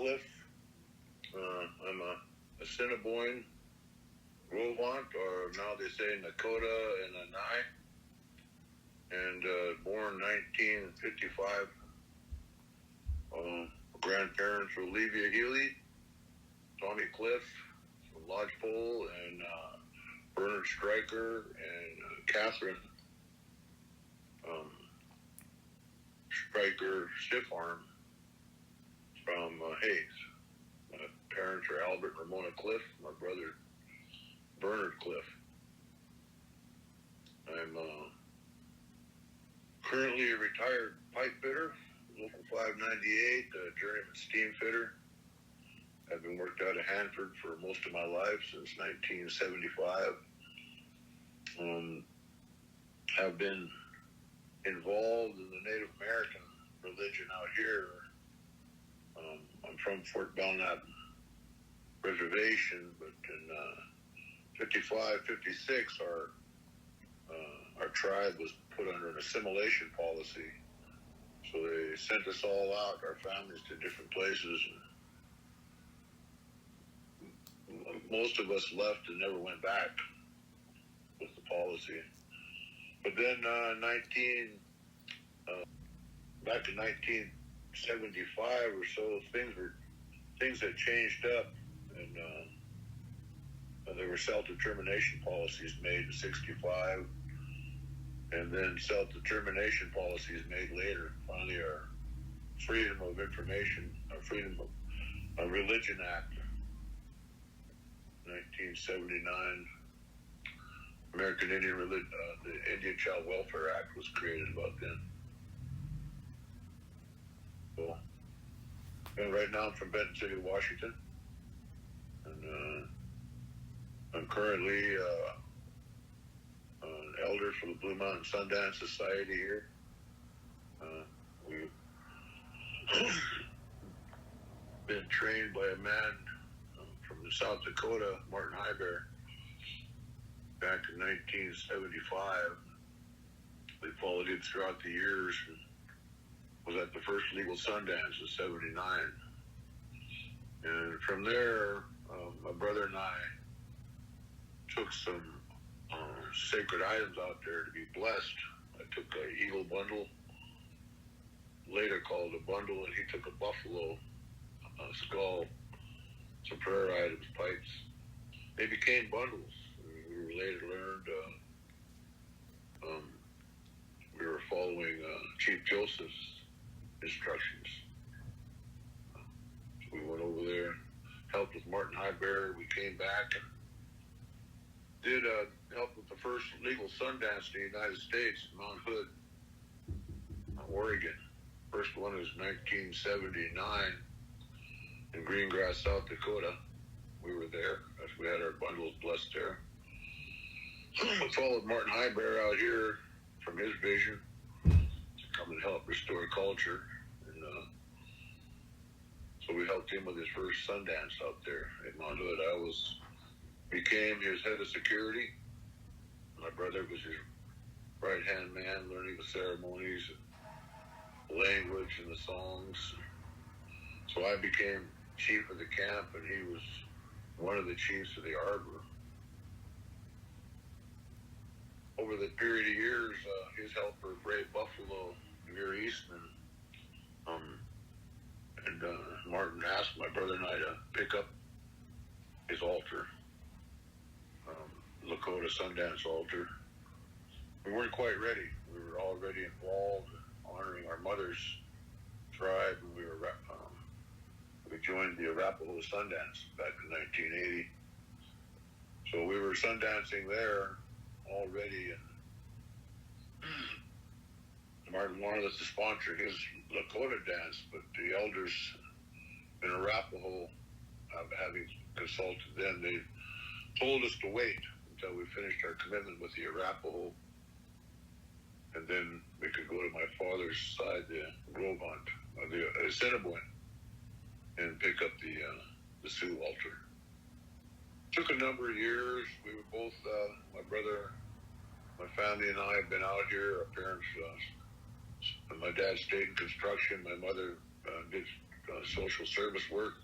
Cliff. I'm a Assiniboine, Grovant, or now they say Nakoda and Iitaanɔɔn'i, and born 1955. Grandparents were Olivia Healy, Tommy Cliff from Lodgepole, and Bernard Stryker, and Catherine Stryker Stiffarm from Hayes. My parents are Albert and Ramona Cliff, my brother Bernard Cliff. I'm currently a retired pipe fitter, local 598, journeyman steam fitter. I've been worked out of Hanford for most of my life since 1975. Have been involved in the Native American religion out here. I'm from Fort Belknap Reservation, but in 55, 56, our tribe was put under an assimilation policy. So they sent us all out, our families, to different places. Most of us left and never went back with the policy. But then back in 1975 or so, things had changed up, and there were self-determination policies made in 65, and then self-determination policies made later. Finally, our Freedom of Information, our Freedom of Religion Act, 1979. American Indian the Indian Child Welfare Act was created about then. So, and right now I'm from Benton City, Washington, and I'm currently an elder for the Blue Mountain Sundance Society here. We've been trained by a man from South Dakota, Martin Highbear, back in 1975. We followed him throughout the years and was at the first legal Sundance in 79. And from there, my brother and I took some sacred items out there to be blessed. I took an eagle bundle, later called a bundle, and he took a buffalo skull, some prayer items, pipes. They became bundles. We later learned we were following Chief Joseph's instructions. So we went over there, helped with Martin Highbear. We came back and did help with the first legal Sundance in the United States, Mount Hood, Oregon. First one was 1979 in Greengrass, South Dakota. We were there as we had our bundles blessed there. We followed Martin Highbear out here from his vision to come and help restore culture. And so we helped him with his first Sundance out there at Mount Hood. I became his head of security. My brother was his right-hand man, learning the ceremonies and the language and the songs. So I became chief of the camp, and he was one of the chiefs of the arbor. Over the period of years, his helper, Brave Buffalo, Veer Eastman, and Martin asked my brother and I to pick up his altar, Lakota Sundance altar. We weren't quite ready. We were already involved in honoring our mother's tribe, and we joined the Arapaho Sundance back in 1980. So we were sundancing there already, and Martin wanted us to sponsor his Lakota dance, but the elders in Arapaho, having consulted them, they told us to wait until we finished our commitment with the Arapaho, and then we could go to my father's side, the Grovant, the Assiniboine, and pick up the Sioux altar. Took a number of years. We were both, my brother, my family and I have been out here. Our parents, my dad stayed in construction. My mother did social service work,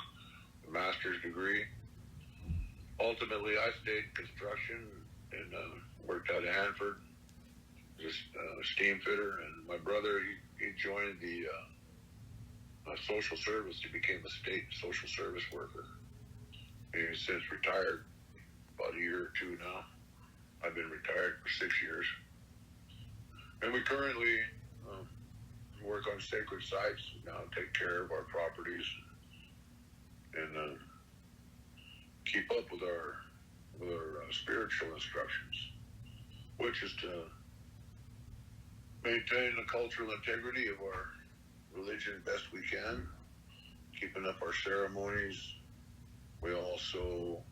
a master's degree. Ultimately, I stayed in construction and worked out of Hanford, just steam fitter. And my brother, he joined the social service. He became a state social service worker. He's since retired, about a year or two now. I've been retired for 6 years. And we currently work on sacred sites now, take care of our properties, and keep up with our spiritual instructions, which is to maintain the cultural integrity of our religion best we can, keeping up our ceremonies. We also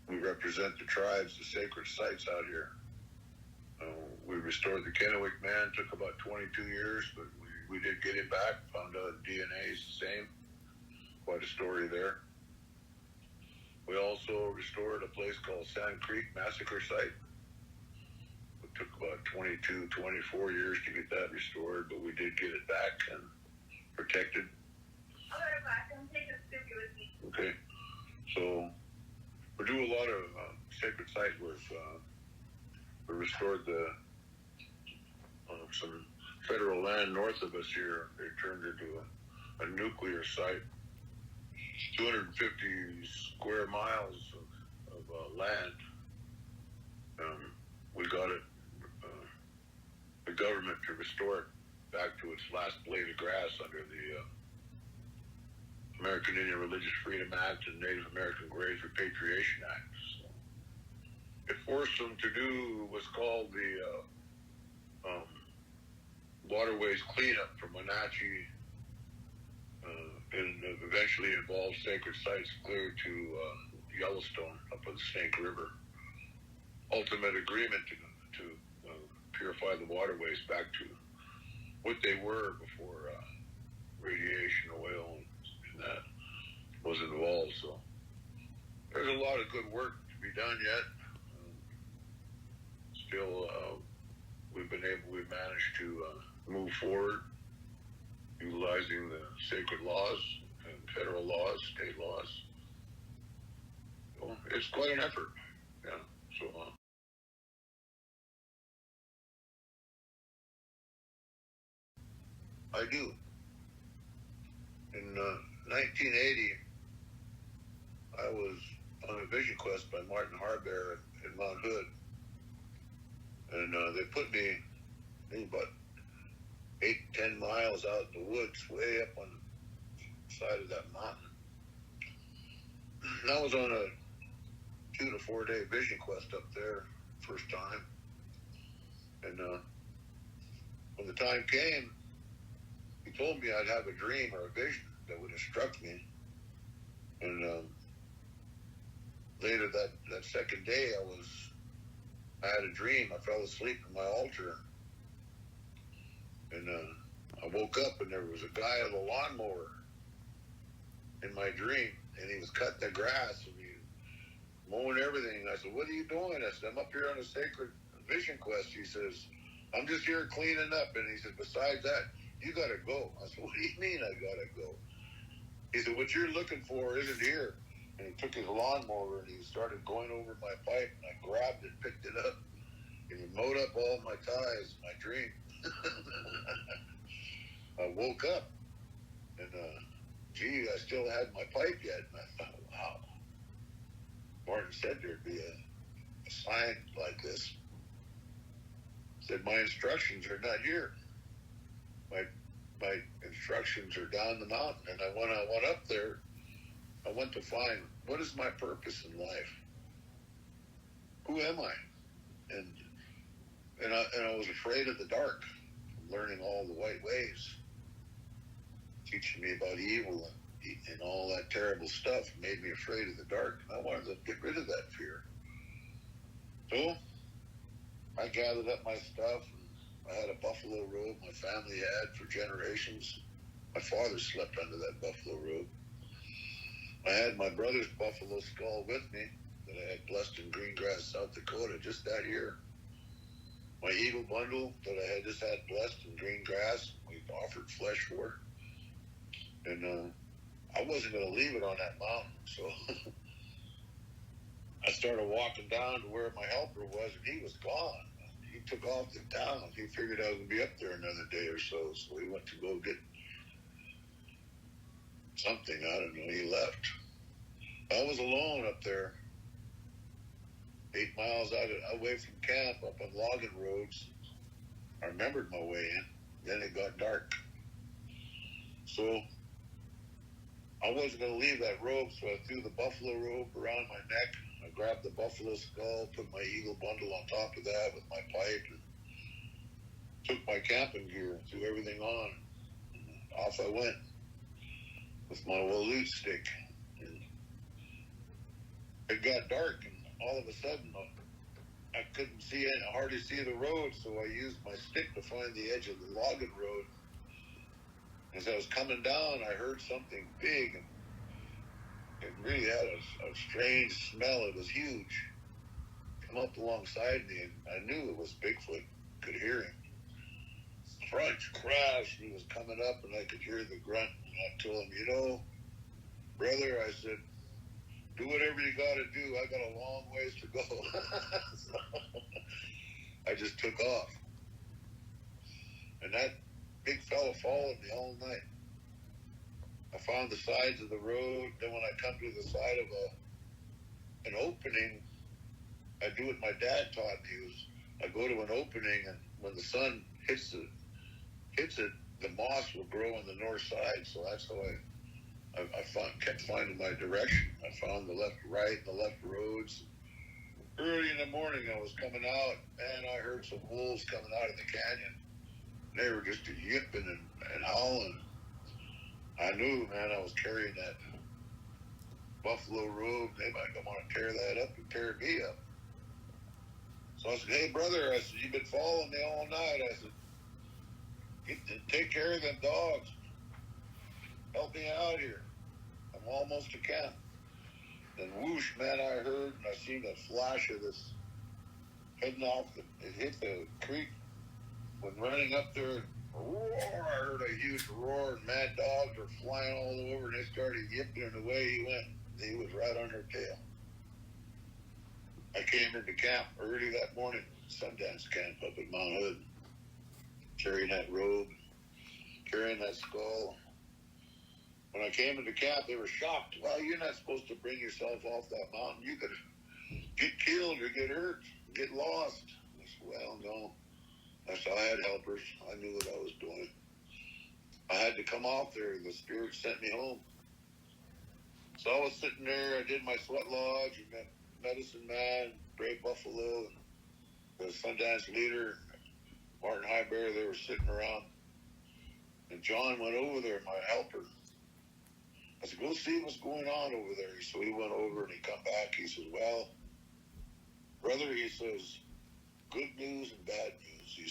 we represent the tribes, the sacred sites out here. We restored the Kennewick Man, took about 22 years, but we did get him back, found out DNA is the same. Quite a story there. We also restored a place called Sand Creek Massacre Site. It took about 22, 24 years to get that restored, but we did get it back and protected. I'll go back and take a picture with me. Okay. So we do a lot of sacred site work. We restored some federal land north of us here. They turned into a nuclear site. 250 square miles of land. We got it, the government to restore it back to its last blade of grass under the American Indian Religious Freedom Act and Native American Graves Repatriation Act. So it forced them to do what's called the waterways cleanup for Wenatchee, and eventually involved sacred sites clear to Yellowstone up on the Snake River. Ultimate agreement to purify the waterways back to what they were before radiation, oil, and that was involved. So there's a lot of good work to be done yet. Still, we've managed to move forward, utilizing the sacred laws and federal laws, state laws. So it's quite an effort. Yeah. So I do. In 1980, I was on a vision quest by Martin Harbear in Mount Hood, and they put me about 8-10 miles out in the woods, way up on the side of that mountain. And I was on a 2 to 4 day vision quest up there, first time. And when the time came, he told me I'd have a dream or a vision that would instruct me. And later that second day, I had a dream. I fell asleep in my altar. And I woke up and there was a guy with a lawnmower in my dream, and he was cutting the grass and he was mowing everything. And I said, "What are you doing?" I said, "I'm up here on a sacred vision quest." He says, "I'm just here cleaning up." And he said, "Besides that, you gotta go." I said, "What do you mean I gotta go?" He said, "What you're looking for isn't here." And he took his lawnmower and he started going over my pipe, and I grabbed it, picked it up, and he mowed up all my ties in my dream. I woke up and I still had my pipe yet, and I thought, wow. Martin said there'd be a sign like this. Said, "My instructions are not here. My instructions are down the mountain." And when I went up there, I went to find, what is my purpose in life? Who am I? And I was afraid of the dark, learning all the white ways, teaching me about evil and all that terrible stuff made me afraid of the dark. And I wanted to get rid of that fear. So I gathered up my stuff. I had a buffalo robe my family had for generations. My father slept under that buffalo robe. I had my brother's buffalo skull with me that I had blessed in Greengrass, South Dakota, just that year. my eagle bundle that I had just had blessed in green grass. We offered flesh for, and I wasn't going to leave it on that mountain, so I started walking down to where my helper was, and he was gone. He took off to town. He figured I was going to be up there another day or so, so he went to go get something. I don't know. He left. I was alone up there, 8 miles away from camp, up on logging roads. I remembered my way in. Then it got dark. So I wasn't going to leave that robe, so I threw the buffalo robe around my neck. I grabbed the buffalo skull, put my eagle bundle on top of that with my pipe, and took my camping gear, threw everything on. And off I went with my walloot stick. And it got dark, and all of a sudden I couldn't hardly see the road, so I used my stick to find the edge of the logging road. As I was coming down, I heard something big, and it really had a strange smell. It was huge. Come up alongside me, and I knew it was Bigfoot. Could hear him. Crunch, crash. He was coming up, and I could hear the grunt. And I told him, brother, I said, do whatever you got to do. I got a long ways to go. So I just took off. And that big fella followed me all night. I found the sides of the road. Then when I come to the side of an opening, I do what my dad taught me. I go to an opening, and when the sun hits it, the moss will grow on the north side. So that's how I kept finding my direction. I found the left, right, and the left roads. Early in the morning, I was coming out, and I heard some wolves coming out of the canyon. They were just yipping and howling. I knew, man, I was carrying that buffalo robe. They might want to tear that up and tear me up. So I said, hey, brother, I said, you've been following me all night. I said, take care of them dogs. Help me out here. I'm almost to camp. Then whoosh, man, I heard and I seen a flash of this heading off. It hit the creek. When running up there, roar, I heard a huge roar, and mad dogs were flying all over, and they started yipping, and away he went. He was right on her tail. I came into camp early that morning, Sundance camp up at Mount Hood, carrying that robe, carrying that skull. When I came into camp, they were shocked. Well, you're not supposed to bring yourself off that mountain. You could get killed or get hurt, get lost. I said, well, no. I said, I had helpers. I knew what I was doing. I had to come off there. The Spirit sent me home. So I was sitting there. I did my sweat lodge and met Medicine Man, Brave Buffalo, and the Sundance leader, Martin Highbear. They were sitting around. And John went over there, my helper. I said, go see what's going on over there. So he went over and he come back. He says, well, brother, he says, good news and bad news. He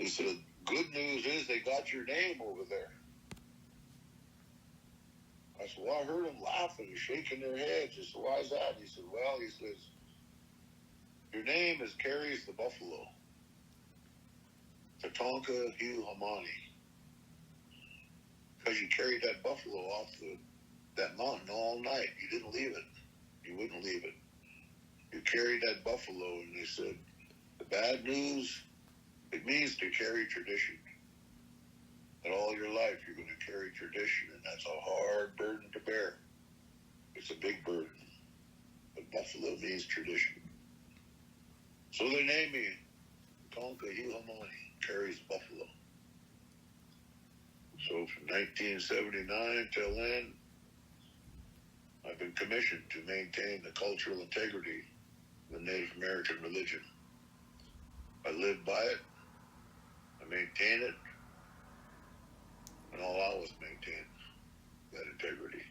said, good news is they got your name over there. I said, well, I heard them laughing and shaking their heads. I said, why is that? He said, well, he says, your name is carries the buffalo. Tatonka Hiuhamani. Because you carried that buffalo off that mountain all night. You didn't leave it. You wouldn't leave it. You carried that buffalo, and they said, the bad news, it means to carry tradition. That all your life you're going to carry tradition, and that's a hard burden to bear. It's a big burden. But buffalo means tradition. So they named me Tonka Hiuhamani, carries buffalo. So from 1979 till then, I've been commissioned to maintain the cultural integrity of the Native American religion. I live by it, I maintain it, and I'll always maintain that integrity.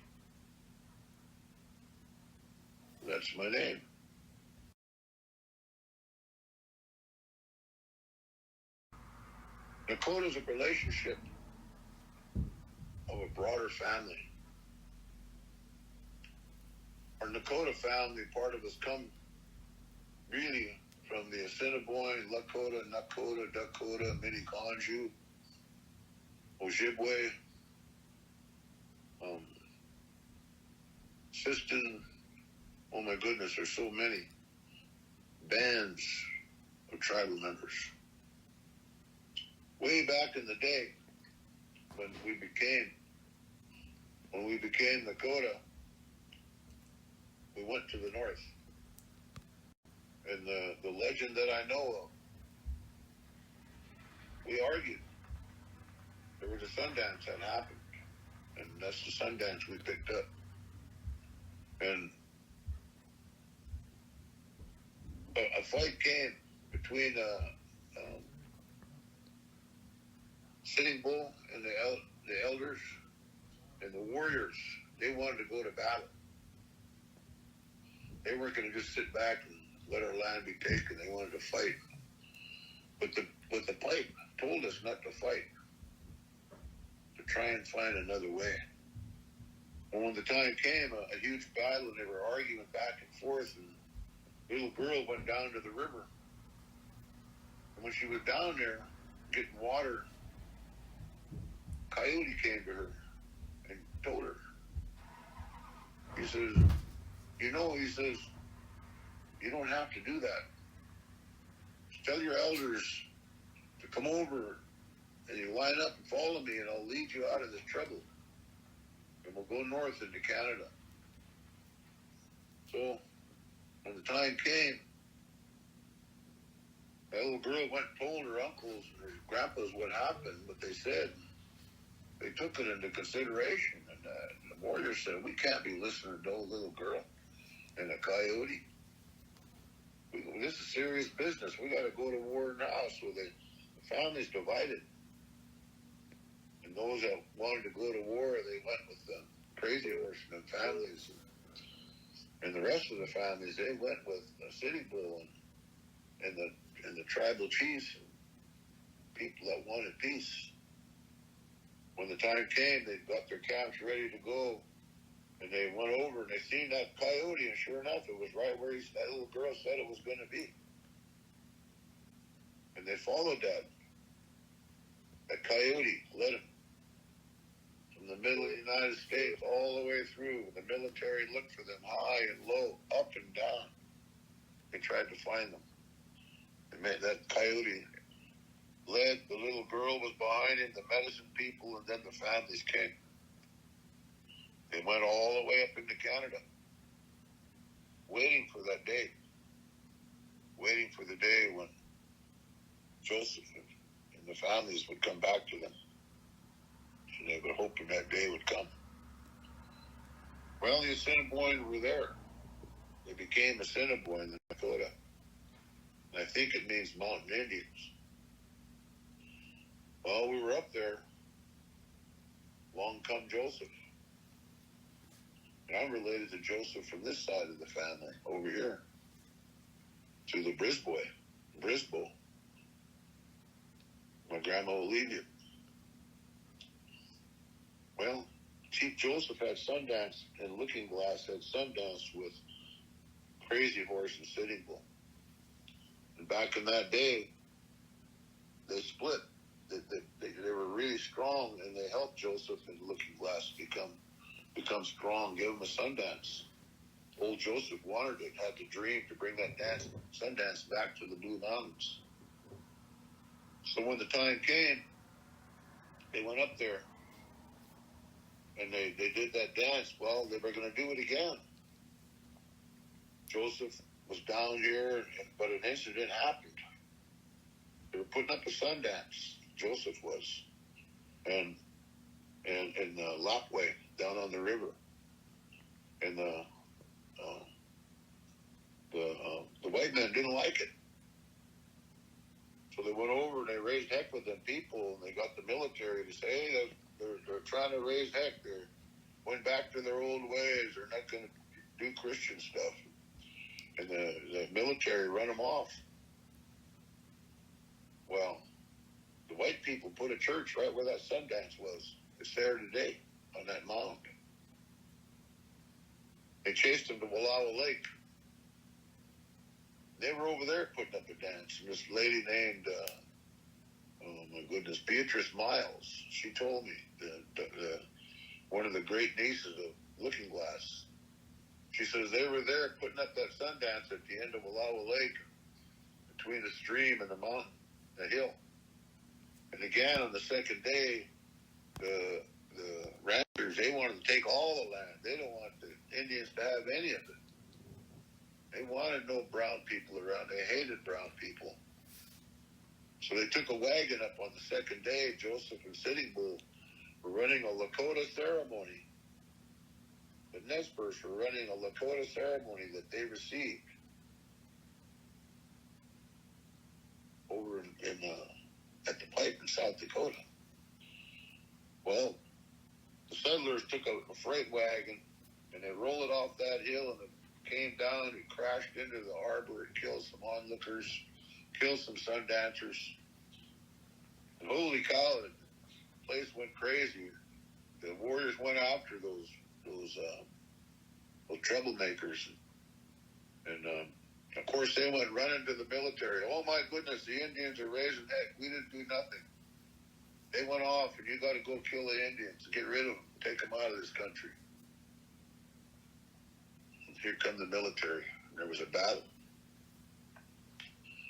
That's my name. Nakoda is a relationship of a broader family. Our Nakoda family, part of us come really from the Assiniboine, Lakota, Nakoda, Dakota, Miniconjou, Ojibwe, Siston. Oh my goodness, there's so many bands of tribal members. Way back in the day, when we became Nakoda, we went to the north. And the legend that I know of, we argued. There was a Sundance that happened, and that's the Sundance we picked up. And a fight came between Sitting Bull and the elders and the warriors. They wanted to go to battle. They weren't going to just sit back and let our land be taken. They wanted to fight. But the pipe told us not to fight, to try and find another way. And when the time came, a huge battle, and they were arguing back and forth, and the little girl went down to the river. And when she was down there getting water, Coyote came to her and told her. He says, you don't have to do that. Just tell your elders to come over and you line up and follow me, and I'll lead you out of this trouble. And we'll go north into Canada. So when the time came, that little girl went and told her uncles and her grandpas what happened, what they said. They took it into consideration, and the warriors said, we can't be listening to no little girl and a coyote. This is serious business. We got to go to war now. So the family's divided. And those that wanted to go to war, they went with the crazy horsemen families. And the rest of the families, they went with Sitting Bull and the tribal chiefs, people that wanted peace. When the time came, they got their camps ready to go. And they went over and they seen that coyote, and sure enough, it was right where that little girl said it was going to be. And they followed that. That coyote led them from the middle of the United States all the way through. The military looked for them high and low, up and down. They tried to find them. And that coyote led, the little girl was behind him, the medicine people, and then the families came. They went all the way up into Canada, waiting for that day, waiting for the day when Joseph and the families would come back to them. And they were hoping that day would come. Well, the Assiniboines were there. They became Assiniboine in Nakoda. And I think it means Mountain Indians. Well, we were up there. Along come Joseph. And I'm related to Joseph from this side of the family, over here, to the Brisboe. My grandma will leave you. Well, Chief Joseph had Sundance, and Looking Glass had Sundance with Crazy Horse and Sitting Bull. And back in that day, they split. They were really strong, and they helped Joseph and Looking Glass become strong, give him a Sundance. Old Joseph wanted it, had the dream to bring that Sundance back to the Blue Mountains. So when the time came, they went up there and they did that dance. Well, they were going to do it again. Joseph was down here, but an incident happened. They were putting up a Sundance, Joseph was, and Lockway down on the river, and the white men didn't like it, so they went over and they raised heck with them people, and they got the military to say, hey, they're trying to raise heck. They're went back to their old ways. They're not going to do Christian stuff, and the military run them off. Well, the white people put a church right where that Sundance was. It's there today on that mound. They chased them to Wallowa Lake. They were over there putting up a dance. And this lady named, oh my goodness, Beatrice Miles. She told me, one of the great nieces of Looking Glass. She says they were there putting up that Sundance at the end of Wallowa Lake, between the stream and the mountain, the hill. And again, on the second day, the ranchers, they wanted to take all the land. They don't want the Indians to have any of it. They wanted no brown people around. They hated brown people. So they took a wagon up on the second day. Joseph and Sitting Bull were running a Lakota ceremony. The Nez Perce were running a Lakota ceremony that they received over at the pipe in South Dakota. Well, the settlers took a freight wagon and they rolled it off that hill, and it came down and crashed into the harbor and killed some onlookers, killed some Sundancers. And holy cow, the place went crazy. The warriors went after those troublemakers, and of course they went running to the military. Oh my goodness, the Indians are raising heck. We didn't do nothing. They went off, and you got to go kill the Indians, get rid of them, take them out of this country. And here come the military. And there was a battle.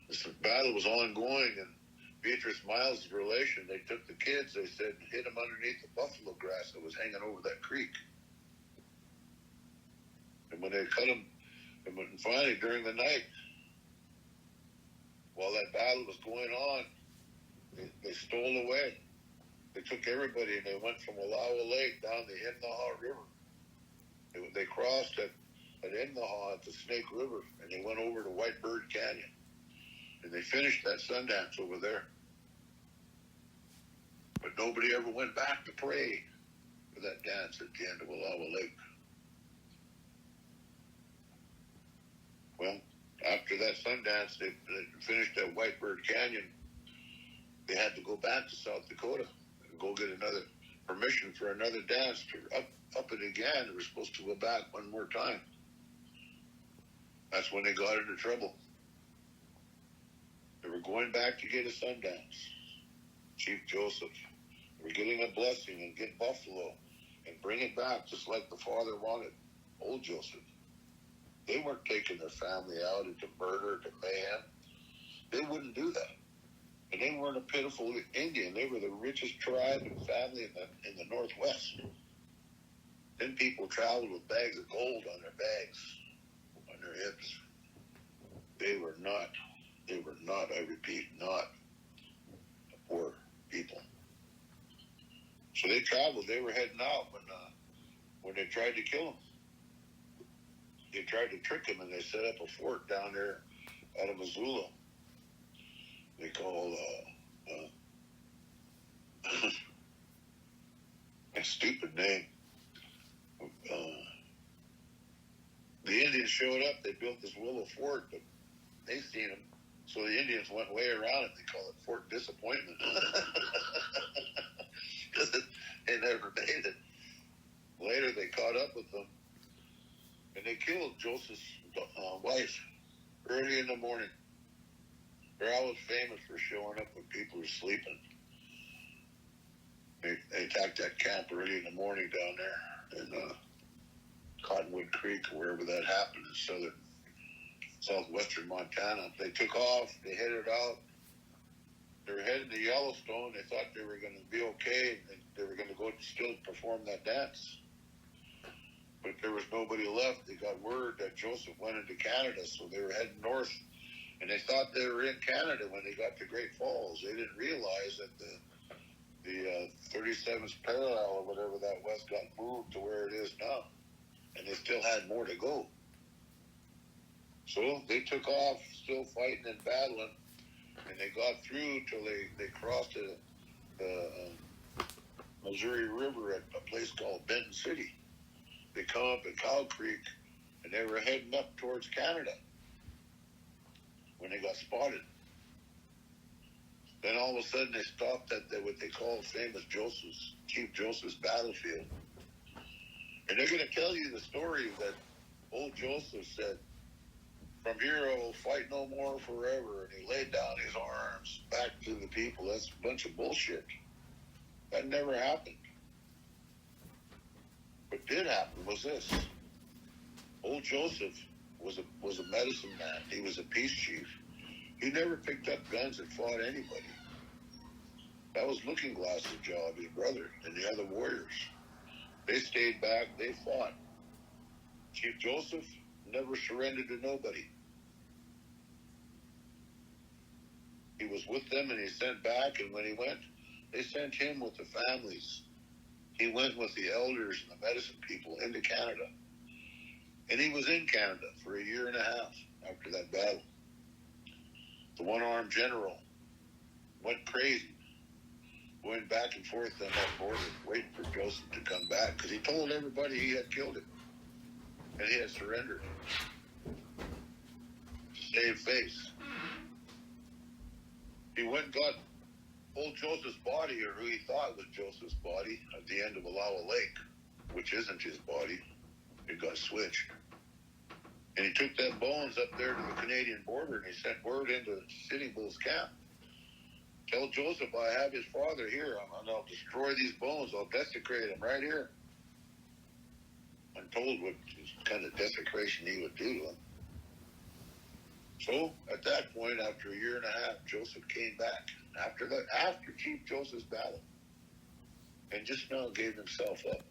This battle was ongoing, and Beatrice Miles' relation, they took the kids, they said, hit them underneath the buffalo grass that was hanging over that creek. And when they cut them, and finally during the night, while that battle was going on, they stole away. They took everybody, and they went from Wallowa Lake down the Iitaanɔɔn'i River. They crossed at Iitaanɔɔn'i at the Snake River, and they went over to White Bird Canyon. And they finished that Sundance over there. But nobody ever went back to pray for that dance at the end of Wallowa Lake. Well, after that Sundance, they finished at White Bird Canyon. They had to go back to South Dakota and go get another permission for another dance to up it again. They were supposed to go back one more time. That's when they got into trouble. They were going back to get a Sundance. Chief Joseph. They were getting a blessing and get buffalo and bring it back just like the father wanted, old Joseph. They weren't taking their family out into murder, to mayhem. They wouldn't do that. And they weren't a pitiful Indian. They were the richest tribe and family in the Northwest. Then people traveled with bags of gold on their bags, on their hips. They were not, I repeat, not poor people. So they traveled. They were heading out when they tried to kill them. They tried to trick him, and they set up a fort down there out of Missoula. They call a stupid name. The Indians showed up. They built this willow fort, but they seen them. So the Indians went way around it. They call it Fort Disappointment. Because they never made it. Later, they caught up with them. And they killed Joseph's wife early in the morning. They're always famous for showing up when people are sleeping. They attacked that camp early in the morning down there in Cottonwood Creek, or wherever that happened in southwestern Montana. They took off. They headed out. They were heading to Yellowstone. They thought they were going to be okay, and they were going to go still perform that dance. But there was nobody left. They got word that Joseph went into Canada, so they were heading north. And they thought they were in Canada when they got to Great Falls. They didn't realize that the 37th parallel, or whatever that was, got moved to where it is now. And they still had more to go. So they took off, still fighting and battling. And they got through till they crossed the Missouri River at a place called Benton City. They come up at Cow Creek, and they were heading up towards Canada when they got spotted. Then all of a sudden they stopped at what they call famous Chief Joseph's battlefield. And they're going to tell you the story that old Joseph said, from here I will fight no more forever. And he laid down his arms back to the people. That's a bunch of bullshit. That never happened. What did happen was this. Old Joseph was a medicine man. He was a peace chief. He never picked up guns and fought anybody. That was Looking Glass's job, his brother, and the other warriors. They stayed back. They fought. Chief Joseph never surrendered to nobody. He was with them, and he sent back, and when he went, they sent him with the families. He went with the elders and the medicine people into Canada. And he was in Canada for a year and a half after that battle. The one-armed general went crazy, going back and forth on that border, waiting for Joseph to come back, because he told everybody he had killed him, and he had surrendered to save face. He went and got old Joseph's body, or who he thought was Joseph's body, at the end of Wallowa Lake, which isn't his body. It got switched. And he took that bones up there to the Canadian border, and he sent word into Sitting Bull's camp. Tell Joseph I have his father here, and I'll destroy these bones. I'll desecrate him right here. I'm told what kind of desecration he would do to him. So, at that point, after a year and a half, Joseph came back. After Chief Joseph's battle. And just now gave himself up.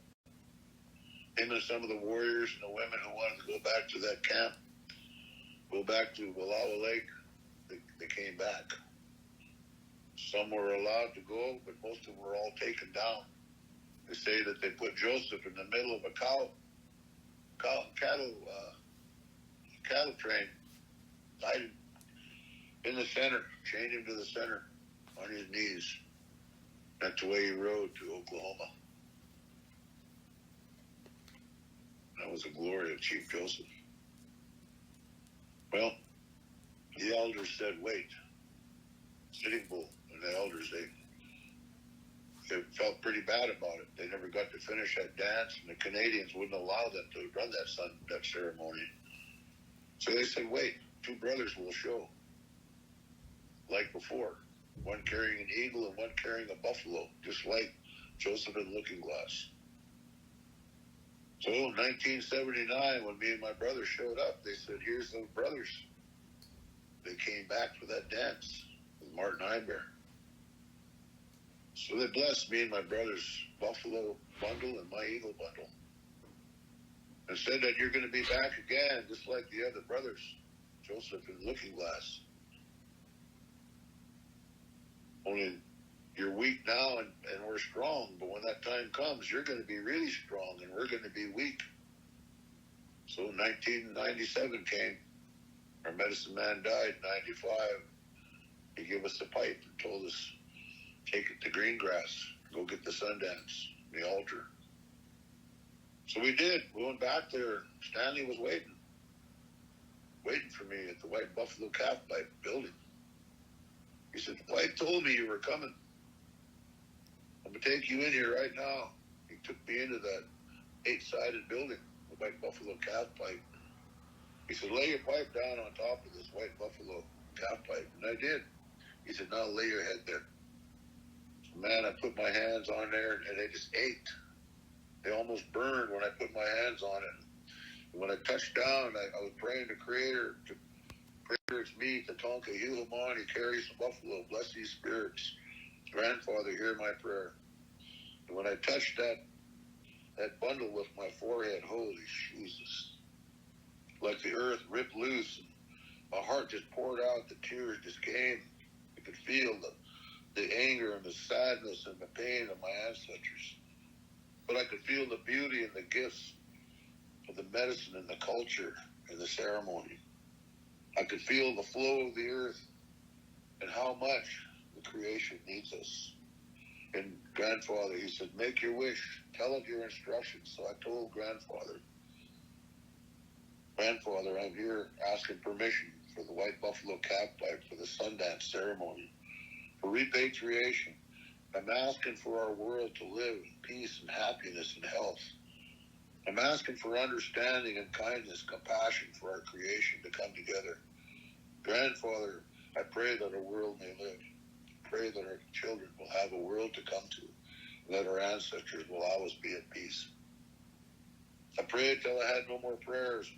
Him and some of the warriors and the women who wanted to go back to that camp, go back to Wallowa Lake, they came back. Some were allowed to go, but most of them were all taken down. They say that they put Joseph in the middle of a cattle train, tied him in the center, chained him to the center on his knees. That's the way he rode to Oklahoma. That was the glory of Chief Joseph. Well, the elders said, wait. Sitting Bull and the elders, they felt pretty bad about it. They never got to finish that dance, and the Canadians wouldn't allow them to run that ceremony. So they said, wait, two brothers will show, like before. One carrying an eagle and one carrying a buffalo, just like Joseph and Looking Glass. So in 1979, when me and my brother showed up, they said, here's those brothers. They came back for that dance with Martin Heiber. So they blessed me and my brother's buffalo bundle and my eagle bundle. And said that you're going to be back again, just like the other brothers, Joseph and Looking Glass. Only you're weak now and we're strong, but when that time comes, you're going to be really strong and we're going to be weak. So 1997 came. Our medicine man died in 95. He gave us the pipe and told us, take it to Greengrass, go get the Sundance, the altar. So we did. We went back there. Stanley was waiting for me at the White Buffalo Calf Pipe building. He said, the pipe told me you were coming. I'm going to take you in here right now. He took me into that 8-sided building, the White Buffalo Calf Pipe. He said, lay your pipe down on top of this White Buffalo Calf Pipe. And I did. He said, now lay your head there. Man, I put my hands on there and they just ached. They almost burned when I put my hands on it. And when I touched down, I was praying to Creator, it's me, Tatonka, heal him on, he carries the buffalo, bless these spirits. Grandfather, hear my prayer. And when I touched that bundle with my forehead, holy Jesus, like the earth ripped loose, and my heart just poured out, the tears just came. I could feel the anger and the sadness and the pain of my ancestors. But I could feel the beauty and the gifts of the medicine and the culture and the ceremony. I could feel the flow of the earth and how much the creation needs us. And Grandfather, he said, make your wish. Tell it your instructions. So I told Grandfather, I'm here asking permission for the White Buffalo Calf Pipe for the Sundance ceremony, for repatriation. I'm asking for our world to live in peace and happiness and health. I'm asking for understanding and kindness, compassion for our creation to come together. Grandfather, I pray that our world may live. Pray that our children will have a world to come to. That our ancestors will always be at peace. I prayed till I had no more prayers,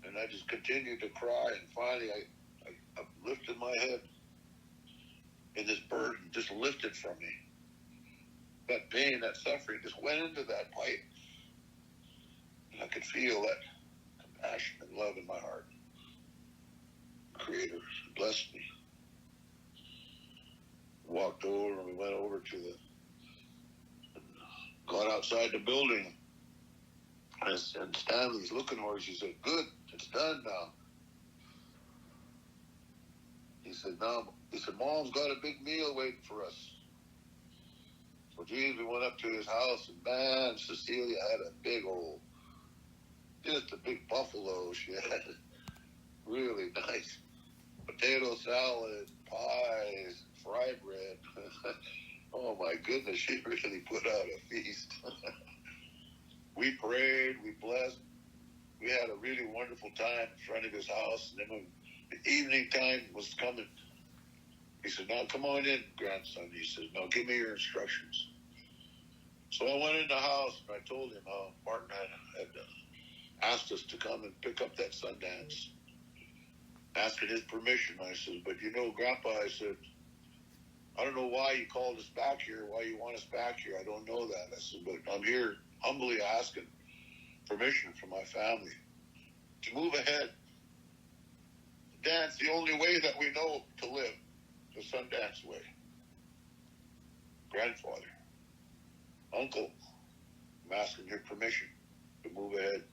and I just continued to cry, and finally I lifted my head, and this burden just lifted from me. That pain, that suffering just went into that pipe, and I could feel that compassion and love in my heart. Creator blessed me. Walked over, and we went over to got outside the building, and Stanley's looking for us. He said, "Good, it's done now." He said, "No." He said, "Mom's got a big meal waiting for us." So, geez, we went up to his house, and man, Cecilia had a big old, just a big buffalo. She had really nice potato salad, pies, fry bread. Oh my goodness, she really put out a feast. We prayed, we blessed. We had a really wonderful time in front of his house. And then when the evening time was coming, he said, "Now come on in, grandson." He said, "Now give me your instructions." So I went in the house and I told him how Martin had asked us to come and pick up that Sundance, asking his permission. I said, "But you know, Grandpa," I said, "I don't know why you called us back here, why you want us back here. I don't know that." I said, "But I'm here humbly asking permission from my family to move ahead. Dance the only way that we know to live, the Sundance way. Grandfather, uncle, I'm asking your permission to move ahead."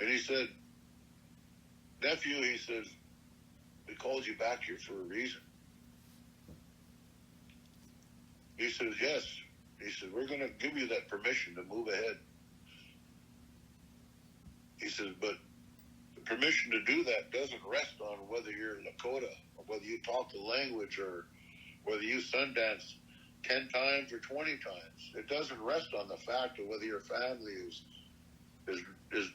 And he said, "Nephew," he says, "we called you back here for a reason." He says, "Yes." He said, "We're going to give you that permission to move ahead." He says, "But the permission to do that doesn't rest on whether you're Nakoda or whether you talk the language or whether you Sundance 10 times or 20 times. It doesn't rest on the fact of whether your family is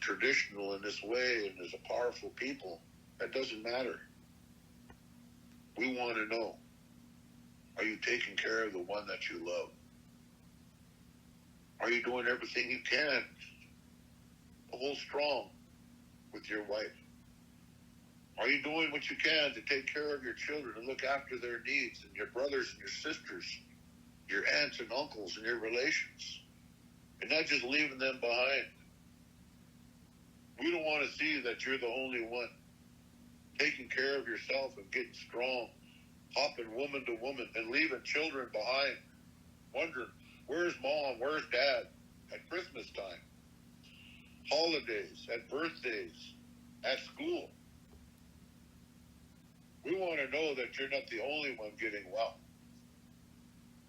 traditional in this way and is a powerful people. That doesn't matter. We want to know, are you taking care of the one that you love? Are you doing everything you can to hold strong with your wife? Are you doing what you can to take care of your children and look after their needs and your brothers and your sisters, your aunts and uncles and your relations, and not just leaving them behind? We don't want to see that you're the only one taking care of yourself and getting strong, hopping woman to woman and leaving children behind, wondering, where's mom, where's dad at Christmas time, holidays, at birthdays, at school. We want to know that you're not the only one getting well.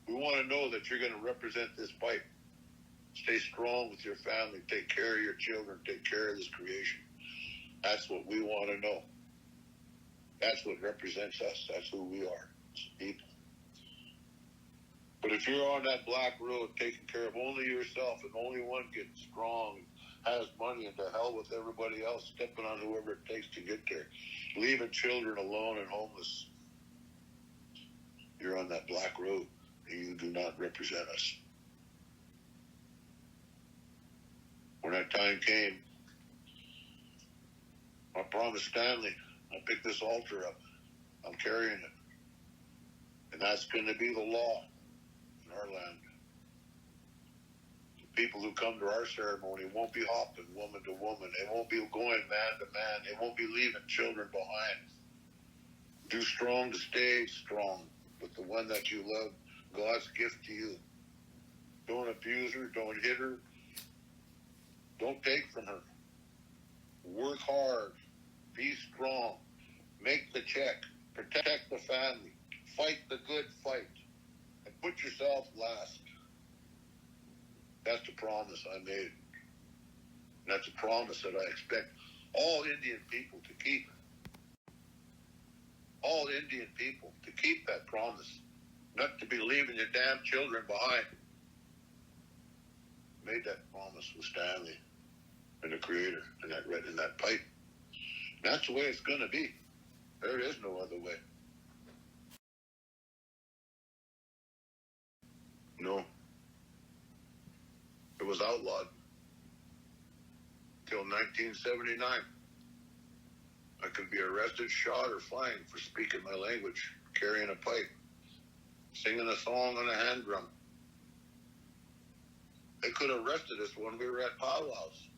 We want to know that you're going to represent this fight. Stay strong with your family. Take care of your children. Take care of this creation. That's what we want to know. That's what represents us. That's who we are as people. But if you're on that black road taking care of only yourself and only one getting strong, has money, and to hell with everybody else, stepping on whoever it takes to get there, leaving children alone and homeless, you're on that black road and you do not represent us. When that time came, I promised Stanley, I picked this altar up, I'm carrying it, and that's going to be the law in our land. The people who come to our ceremony won't be hopping woman to woman. They won't be going man to man. They won't be leaving children behind. Do strong to stay strong with the one that you love, God's gift to you. Don't abuse her. Don't hit her. Don't take from her. Work hard. Be strong. Make the check. Protect the family. Fight the good fight. And put yourself last. That's the promise I made. And that's a promise that I expect all Indian people to keep. All Indian people to keep that promise. Not to be leaving your damn children behind. made that promise with Stanley and the Creator in that pipe. And that's the way it's going to be. There is no other way. No. It was outlawed till 1979. I could be arrested, shot, or fined for speaking my language, carrying a pipe, singing a song on a hand drum. They could have arrested us when we were at powwows.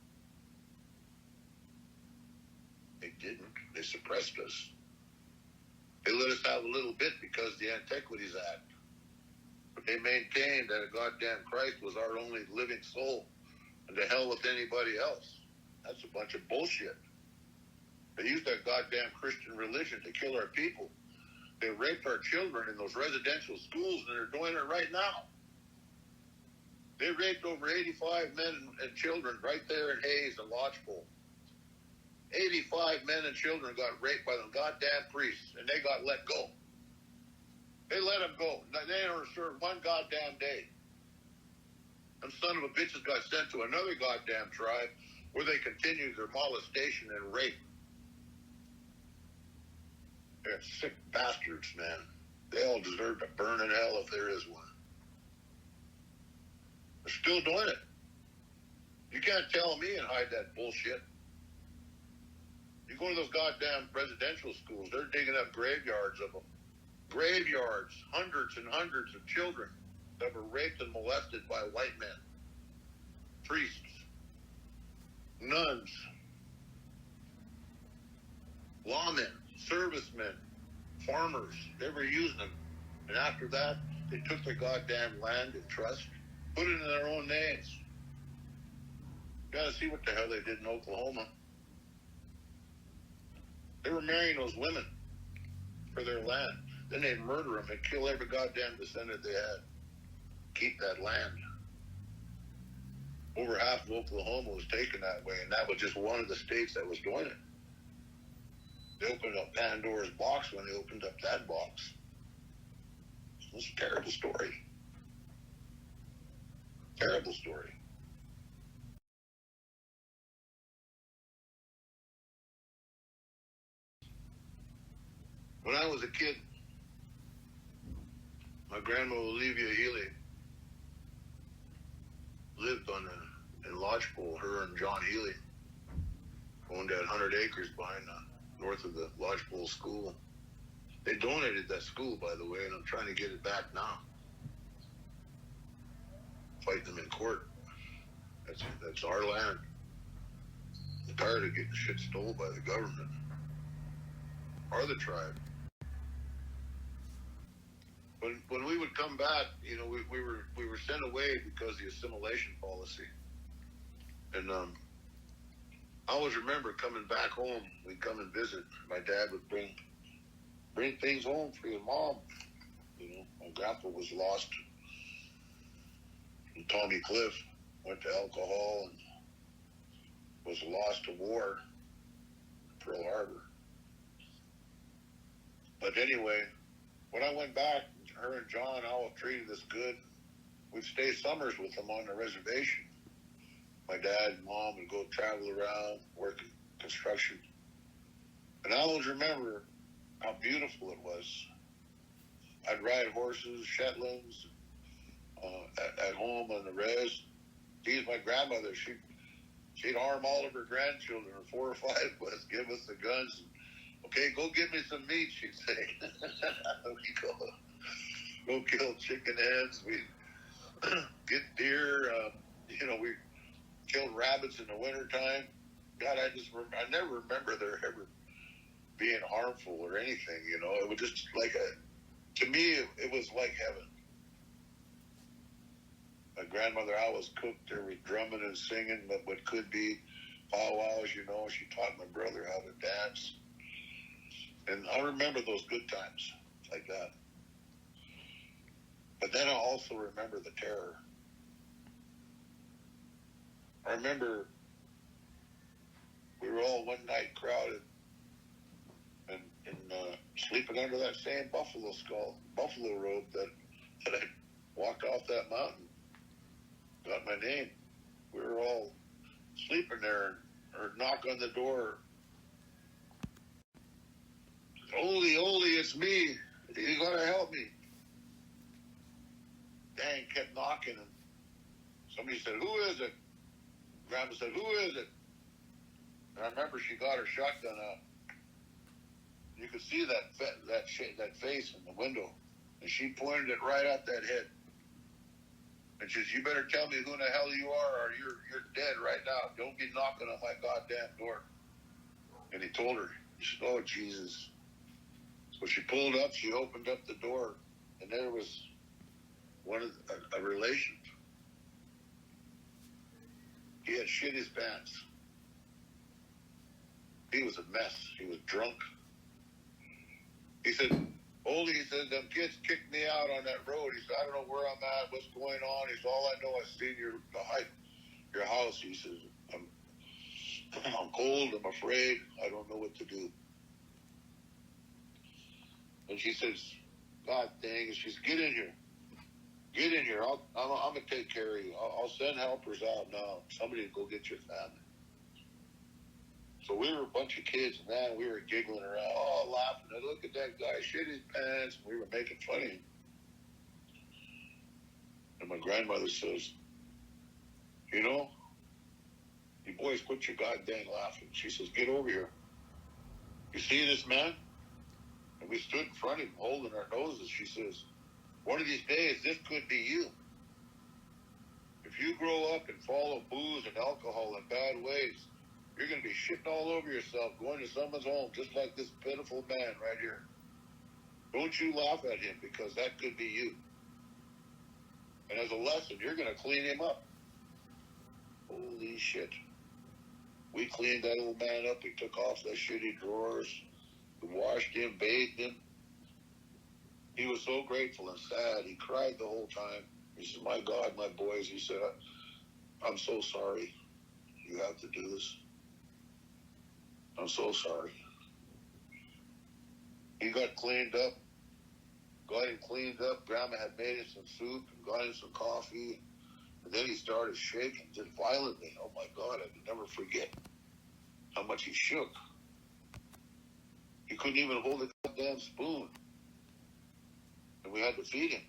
They didn't. They suppressed us. They let us have a little bit because of the Antiquities Act. But they maintained that a goddamn Christ was our only living soul, and to hell with anybody else. That's a bunch of bullshit. They used that goddamn Christian religion to kill our people. They raped our children in those residential schools, and they're doing it right now. They raped over 85 men and children right there in Hayes and Lodgepole. 85 men and children got raped by them goddamn priests, and they got let go. They let them go. They never served one goddamn day. Them son of a bitches got sent to another goddamn tribe where they continued their molestation and rape. They're sick bastards, man. They all deserve to burn in hell if there is one. They're still doing it. You can't tell me and hide that bullshit. You go to those goddamn residential schools, they're digging up graveyards of them. Graveyards, hundreds and hundreds of children that were raped and molested by white men. Priests, nuns, lawmen, servicemen, farmers. They were using them. And after that, they took their goddamn land in trust, put it in their own names. You gotta see what the hell they did in Oklahoma. They were marrying those women for their land. Then they'd murder them and kill every goddamn descendant they had. Keep that land. Over half of Oklahoma was taken that way, and that was just one of the states that was doing it. They opened up Pandora's box when they opened up that box. It was a terrible story. Terrible story. When I was a kid, my grandma Olivia Healy lived in Lodgepole. Her and John Healy owned that 100 acres behind north of the Lodgepole School. They donated that school, by the way, and I'm trying to get it back now. Fighting them in court. That's our land. I'm tired of getting shit stole by the government or the tribe. When we would come back, you know, we were sent away because of the assimilation policy. And I always remember coming back home. We'd come and visit. My dad would bring things home for your mom. You know, my grandpa was lost in Tommy Cliff, went to alcohol, and was lost to war in Pearl Harbor. But anyway, when I went back, her and John all treated us good. We'd stay summers with them on the reservation. My dad and mom would go travel around, work in construction. And I always remember how beautiful it was. I'd ride horses, Shetlands, at home on the res. She's my grandmother. She'd arm all of her grandchildren, 4 or 5 of us, give us the guns. Okay, go get me some meat, she'd say. We go kill chicken heads. We get deer. We killed rabbits in the wintertime. God, I never remember there ever being harmful or anything, you know. It was just like to me, it was like heaven. My grandmother always cooked. There was drumming and singing, but what could be powwows, you know. She taught my brother how to dance. And I remember those good times like that. But then I also remember the terror. I remember we were all one night crowded and sleeping under that same buffalo robe that I walked off that mountain. Got my name. We were all sleeping there, or knock on the door. Oli, it's me. You gotta help me. Dang, kept knocking, and somebody said, "Who is it?" Grandma said, "Who is it?" And I remember she got her shotgun out. You could see that face in the window, and she pointed it right at that head. And she says, "You better tell me who in the hell you are, or you're dead right now. Don't be knocking on my goddamn door." And he told her. She said, "Oh, Jesus." So she pulled up. She opened up the door, and there was one of a relation. He had shit his pants. He was a mess. He was drunk. He said, "Oldie," he said, "them kids kicked me out on that road." He said, "I don't know where I'm at, what's going on." He said, "All I know, I seen your house." He says, I'm cold, I'm afraid, I don't know what to do." And she says, "God dang," she says, "Get in here. Get in here. I'm going to take care of you. I'll send helpers out now. Somebody will go get your family." So we were a bunch of kids, and man, we were giggling around, all laughing. And look at that guy, shit his pants. We were making fun of him. And my grandmother says, "You know, you boys quit your goddamn laughing." She says, "Get over here. You see this man?" And we stood in front of him, holding our noses. She says, "One of these days, this could be you. If you grow up and follow booze and alcohol in bad ways, you're going to be shitting all over yourself, going to someone's home, just like this pitiful man right here. Don't you laugh at him, because that could be you. And as a lesson, you're going to clean him up." Holy shit. We cleaned that old man up. We took off those shitty drawers. We washed him, bathed him. He was so grateful and sad. He cried the whole time. He said, "My God, my boys," he said, "I'm so sorry you have to do this. I'm so sorry." He got cleaned up. Got him cleaned up. Grandma had made him some soup and got him some coffee. And then he started shaking just violently. Oh my God, I can never forget how much he shook. He couldn't even hold a goddamn spoon. And we had to feed him.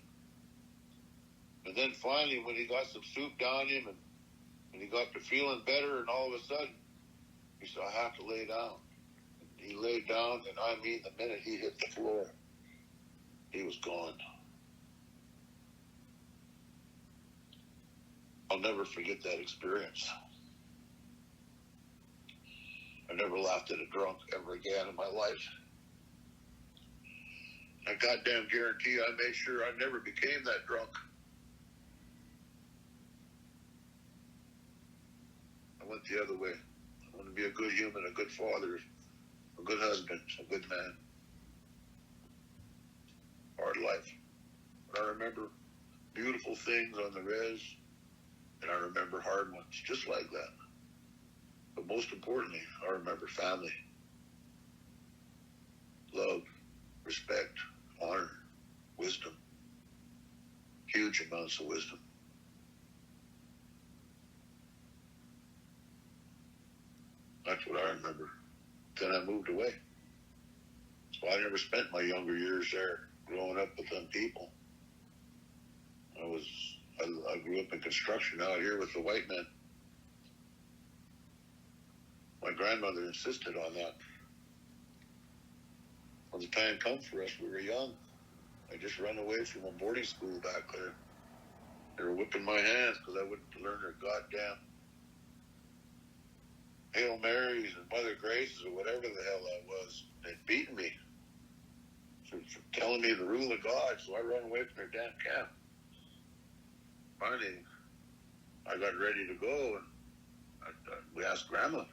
And then finally, when he got some soup down him and he got to feeling better, and all of a sudden, he said, "I have to lay down." And he laid down, and I mean, the minute he hit the floor, he was gone. I'll never forget that experience. I never laughed at a drunk ever again in my life. I goddamn guarantee I made sure I never became that drunk. I went the other way. I want to be a good human, a good father, a good husband, a good man. Hard life. But I remember beautiful things on the res, and I remember hard ones, just like that. But most importantly, I remember family. Love, respect, honor, wisdom. Huge amounts of wisdom. That's what I remember. Then I moved away. So I never spent my younger years there growing up with them people. I grew up in construction out here with the white men. My grandmother insisted on that. When the time come for us, we were young. I just ran away from a boarding school back there. They were whipping my hands because I wouldn't learn their goddamn Hail Marys and Mother Graces or whatever the hell that was. They'd beaten me for telling me the rule of God, so I ran away from their damn camp. Finally, I got ready to go, and we asked Grandma.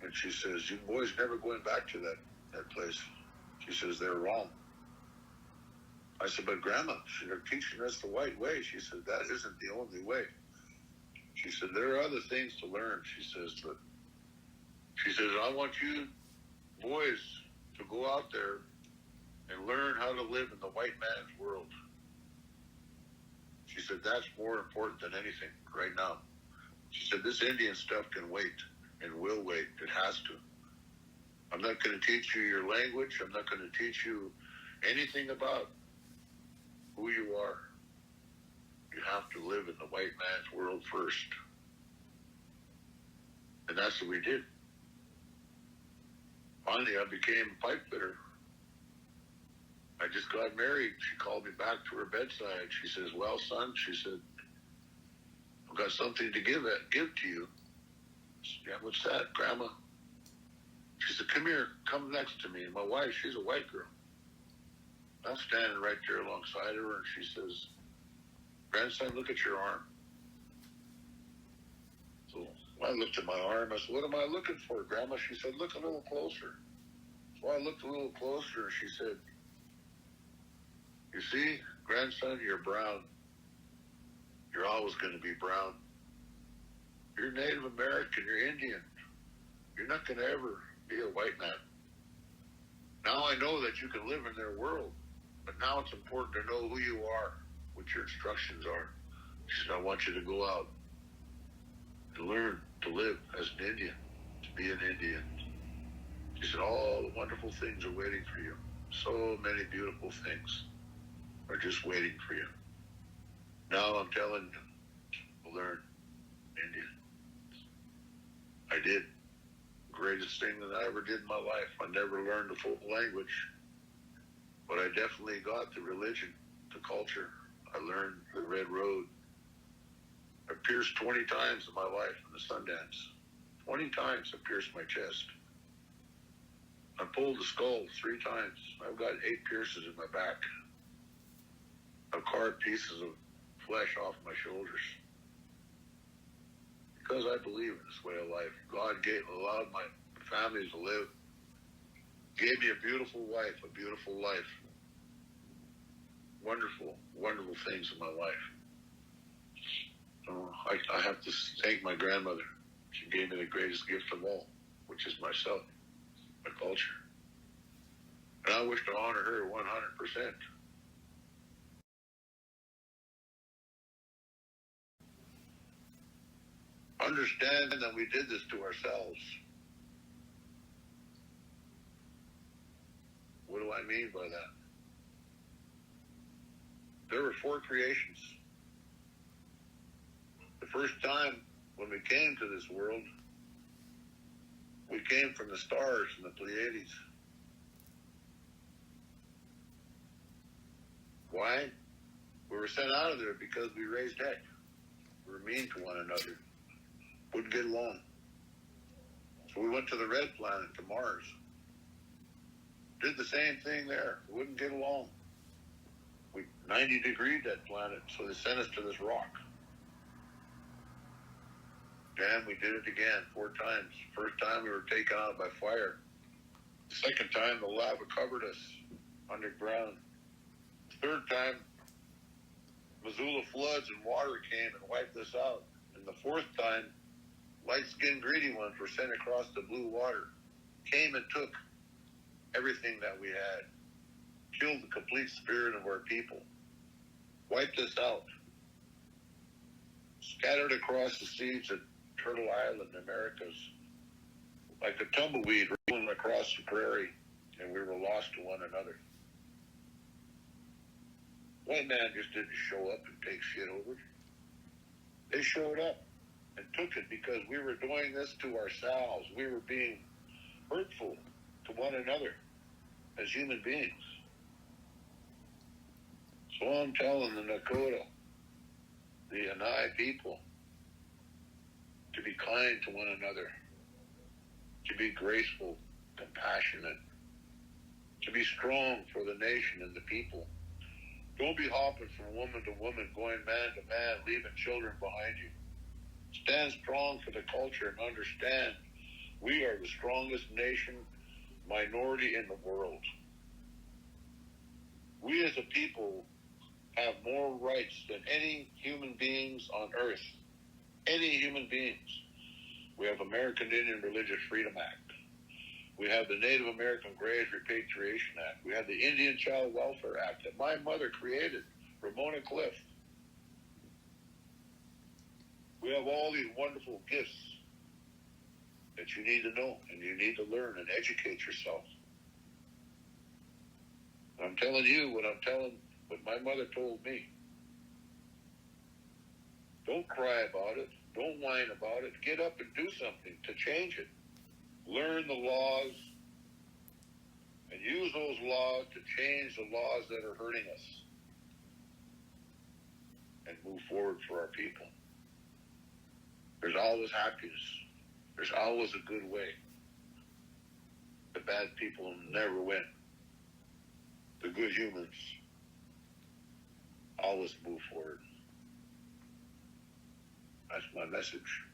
And she says, "You boys never going back to that place." She says, "They're wrong." I said, "But Grandma, they're teaching us the right way." She said, "That isn't the only way." She said, "There are other things to learn." She says, "But," she says, "I want you boys to go out there and learn how to live in the white man's world." She said, that's more important than anything right now. She said, this Indian stuff can wait and will wait. It has to. I'm not going to teach you your language. I'm not going to teach you anything about who you are. You have to live in the white man's world first. And that's what we did. Finally, I became a pipe fitter. I just got married. She called me back to her bedside. She says, well, son, she said, I've got something to give to you. I said, yeah, what's that, Grandma? She said, come here, come next to me. My wife, she's a white girl. I'm standing right there alongside her, and she says, grandson, look at your arm. So I looked at my arm. I said, what am I looking for, Grandma? She said, look a little closer. So I looked a little closer, and she said, you see, grandson, you're brown. You're always going to be brown. You're Native American. You're Indian. You're not going to ever be a white man. Now I know that you can live in their world, but now it's important to know who you are, what your instructions are. She said, I want you to go out and learn to live as an Indian, to be an Indian. She said, all the wonderful things are waiting for you. So many beautiful things are just waiting for you. Now I'm telling you to learn Indian. I did. Greatest thing that I ever did in my life. I never learned the full language, but I definitely got the religion, the culture. I learned the Red Road. I pierced 20 times in my life in the Sundance. 20 times I pierced my chest. I pulled the skull 3 times. I've got 8 pierces in my back. I've carved pieces of flesh off my shoulders. Because I believe in this way of life. God allowed my family to live. Gave me a beautiful wife, a beautiful life. Wonderful, wonderful things in my life. So I have to thank my grandmother. She gave me the greatest gift of all, which is myself, my culture. And I wish to honor her 100%. Understand that we did this to ourselves. What do I mean by that? There were 4 creations. The first time when we came to this world, we came from the stars and the Pleiades. Why? We were sent out of there because we raised heck. We were mean to one another. Wouldn't get along. So we went to the red planet, to Mars. Did the same thing there. Wouldn't get along. We 90-degreed that planet, so they sent us to this rock. And we did it again 4 times. First time we were taken out by fire. The second time the lava covered us underground. The third time, Missoula floods and water came and wiped us out. And the 4th time, light-skinned greedy ones were sent across the blue water, came and took everything that we had, killed the complete spirit of our people, wiped us out, scattered across the seas of Turtle Island, Americas, like a tumbleweed rolling across the prairie, and we were lost to one another. White man just didn't show up and take shit over. They showed up and took it because we were doing this to ourselves. We were being hurtful to one another as human beings. So I'm telling the Nakoda, the Iitaanɔɔn'i people, to be kind to one another, to be graceful, compassionate, to be strong for the nation and the people. Don't be hopping from woman to woman, going man to man, leaving children behind you. Stand strong for the culture and understand we are the strongest nation minority in the world. We as a people have more rights than any human beings on earth. Any human beings. We have American Indian Religious Freedom Act. We have the Native American Graves Repatriation Act. We have the Indian Child Welfare Act that my mother created, Ramona Cliff. We have all these wonderful gifts that you need to know and you need to learn and educate yourself. I'm telling you what my mother told me. Don't cry about it. Don't whine about it. Get up and do something to change it. Learn the laws and use those laws to change the laws that are hurting us and move forward for our people. There's always happiness. There's always a good way. The bad people never win. The good humans always move forward. That's my message.